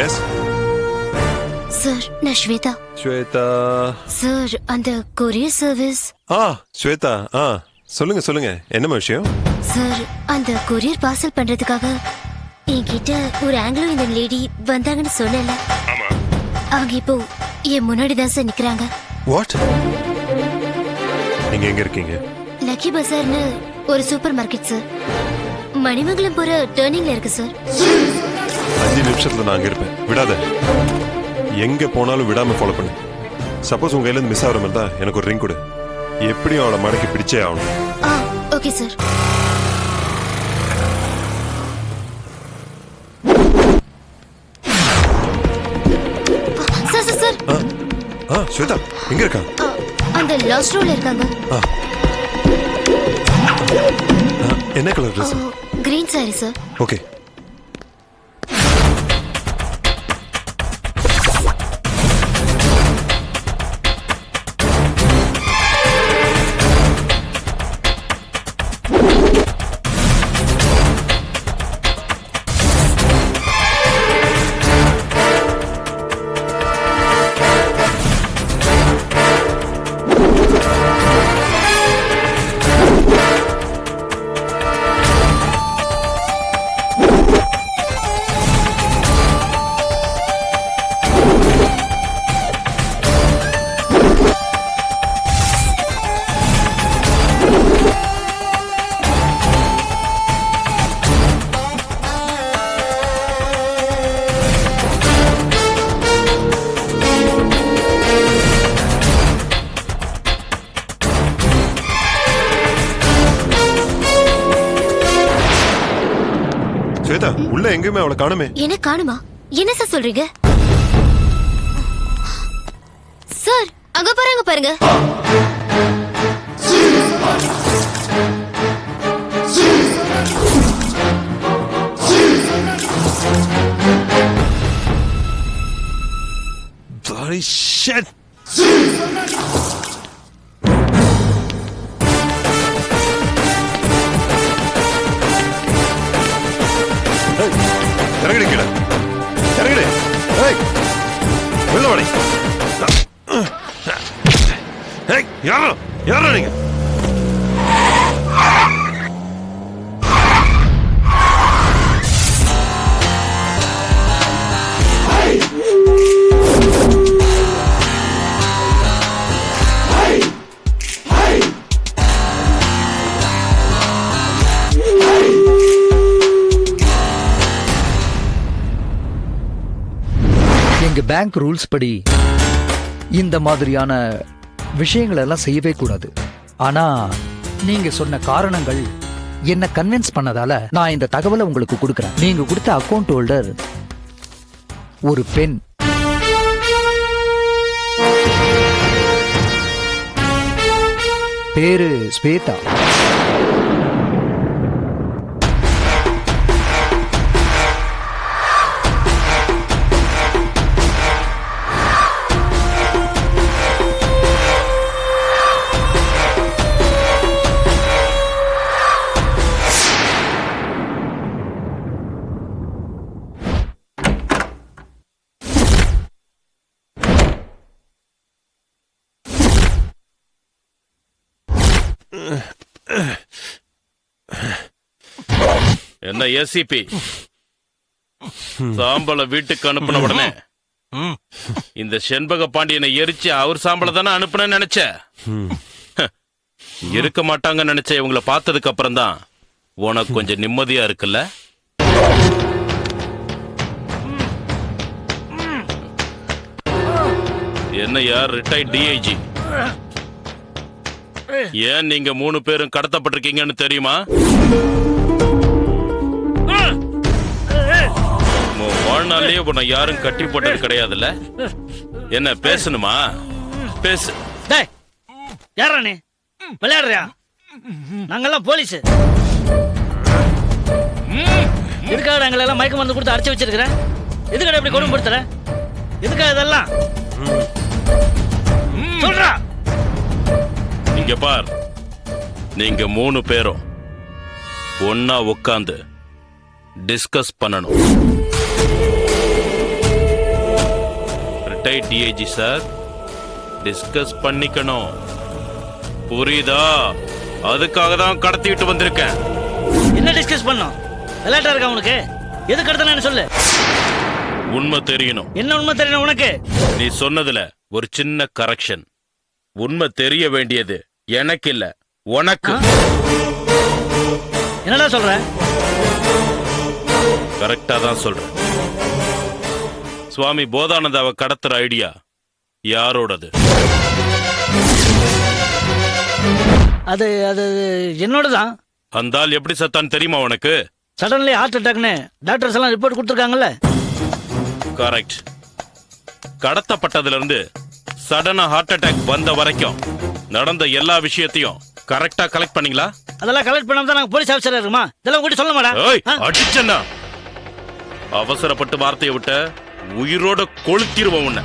Yes sir, நான் Shweta. Shweta. Sir, அந்த courier service. Shweta. சொல்லுங்க சொல்லுங்க, என்ன விஷயம்? சார், அந்த கொரியர் பார்சல் பண்றதுக்காக என்கிட்ட ஒரு ஆங்கிலோ இந்தியன் லேடி வந்தாங்கன்னு சொன்னல. அவங்க இப்போ என் முன்னாடி தான் சார் நிக்கிறாங்க. வாட்? நீங்க எங்க இருக்கீங்க? லக்கி பசார்னு ஒரு சூப்பர் மார்க்கெட் சார். மணிமங்கலம் போற டர்னிங்ல இருக்கு சார். 5 நிமிஷத்துல நான் அங்க இருப்பேன். விடாத. எங்க போனாலும் விடாம ஃபாலோ பண்ணு. சப்போஸ் உங்க கையில இருந்து மிஸ் ஆகிற மாதிரி தான் எனக்கு ஒரு ரிங் கொடு. எப்படியும் அவளை மடக்கி பிடிச்சே ஆகணும். Okay sir. Sir sir sir. Shweta எங்க இருக்கா? அந்த லாஸ்ட் ரோல இருக்காங்க. என்ன colour dress? Green sari sir. Okay. Shweta, உள்ள எங்கேயுமே அவளை காணுமே. என்ன காணுமா? என்ன சார் சொல்றீங்க? சார், அங்க பாருங்க. Bloody shit! இறங்கடி கீழே. இறங்கடி. வெளில வாடி. யாரா நீங்க? எங்க பேங்க் ரூல்ஸ் படி இந்த மாதிரியான விஷயங்கள் எல்லாம் செய்யவே கூடாது. ஆனா நீங்க சொன்ன காரணங்கள் என்ன கன்வின்ஸ் பண்ணதால நான் இந்த தகவலை உங்களுக்கு கொடுக்கறேன். நீங்க கொடுத்த அக்கவுண்ட் ஹோல்டர் ஒரு பெண். பேரு ஸ்வேதா. என்ன ஏசிபி சாம்பல வீட்டுக்கு அனுப்பின உடனே இந்த செண்பக பாண்டியனை எரிச்சு அவர் சாம்பல தானே அனுப்புன நினைச்ச? இருக்க மாட்டாங்கன்னு நினைச்ச. இவங்களை பார்த்ததுக்கு அப்புறம் தான் உனக்கு கொஞ்சம் நிம்மதியா இருக்குல்ல? என்ன யார் ரிட்டையர்ட் டிஐஜி? ஏன் நீங்க 3 பேரும் கடத்தப்பட்டிருக்கீங்கன்னு தெரியுமா? வாழ்நாளே உன்னை யாரும் கட்டி போட்டது கிடையாதுல்ல? என்ன பேசணுமா? பேசு. யாரா நீ? விளையாடுறியா? நாங்கெல்லாம் போலீஸ். எதுக்காக எங்களெல்லாம் மயக்க மருந்து கொடுத்து அடைச்சு வச்சிருக்கிறேன்? எதுக்காக இப்படி கொடுமைப்படுத்துற? எதுக்காக இதெல்லாம் சொல்றா? இங்க பார், நீங்க 3 பேரும் ஒன்னா உட்காந்து டிஸ்கஸ் பண்ணணும். ரிட்டையர்ட் டிஐஜி சார், டிஸ்கஸ் பண்ணிக்கணும். புரியுதா? அதுக்காக தான் கடத்திட்டு வந்திருக்கேன். என்ன டிஸ்கஸ் பண்ணோம்? விளையாட்டா இருக்கா உனக்கு? எது கடத்தலான்னு சொல்லு. உண்மை தெரியணும். என்ன உண்மை தெரியணும் உனக்கு? நீ சொன்னதுல ஒரு சின்ன கரெக்ஷன். உண்மை தெரிய வேண்டியது எனக்கு இல்ல, உனக்கு. என்னடா சொல்ற? கரெக்டா தான் சொல்றேன். சுவாமி போதானந்தாவை கடத்துற ஐடியா யாரோடது? அது அது என்னோடதான். அந்த ஆள் எப்படி சத்தான்னு தெரியுமா உனக்கு? சடன்லி ஹார்ட் அட்டாக்னு டாக்டர்ஸ் எல்லாம் ரிப்போர்ட் கொடுத்துருக்காங்கல்ல. கரெக்ட். கடத்தப்பட்டதுல இருந்து சடனா ஹார்ட் அட்டாக் வந்த வரைக்கும் நடந்த எல்லா விஷயத்தையும் கரெக்டா கலெக்ட் பண்ணீங்களா? அதெல்லாம் கலெக்ட் பண்ணாம தான் நாங்க போலீஸ் ஆஃபீஸரா இருக்குமா? இதெல்லாம் கூட சொல்ல மாட்டா. ஏய், அடிச்சேன்னா அவசரப்பட்டு வார்த்தையை விட்ட உயிரோட கொளுத்திருவோம் உன்னை.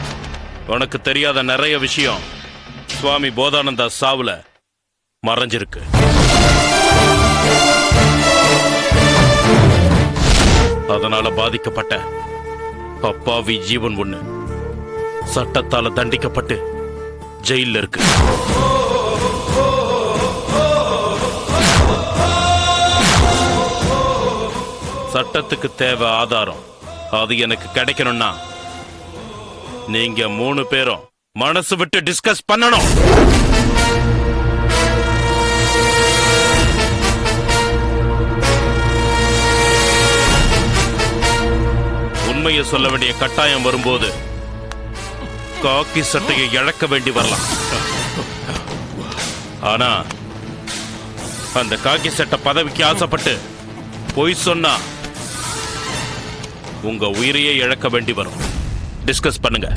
உனக்கு தெரியாத நிறைய விஷயம் சுவாமி போதானந்தா சாவுல மறைஞ்சிருக்கு. அதனால பாதிக்கப்பட்ட அப்பாவி ஜீவன் ஒண்ணு சட்டத்தால தண்டிக்கப்பட்டு ஜெயில இருக்கு. சட்டத்துக்கு தேவை ஆதாரம். அது எனக்கு கிடைக்கணும்னா நீங்க 3 பேரும் மனசு விட்டு டிஸ்கஸ் பண்ணணும். உண்மையை சொல்ல வேண்டிய கட்டாயம் வரும்போது காக்கி சட்டையை இழக்க வேண்டி வரலாம். ஆனா அந்த காக்கி சட்டை பதவிக்கு ஆசைப்பட்டு பொய் சொன்னா உங்க உயிரையே இழக்க வேண்டி வரும். டிஸ்கஸ் பண்ணுங்க.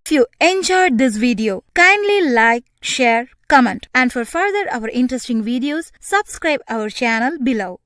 If you enjoyed this video, kindly like, share, comment, and for further our interesting videos, subscribe our channel below.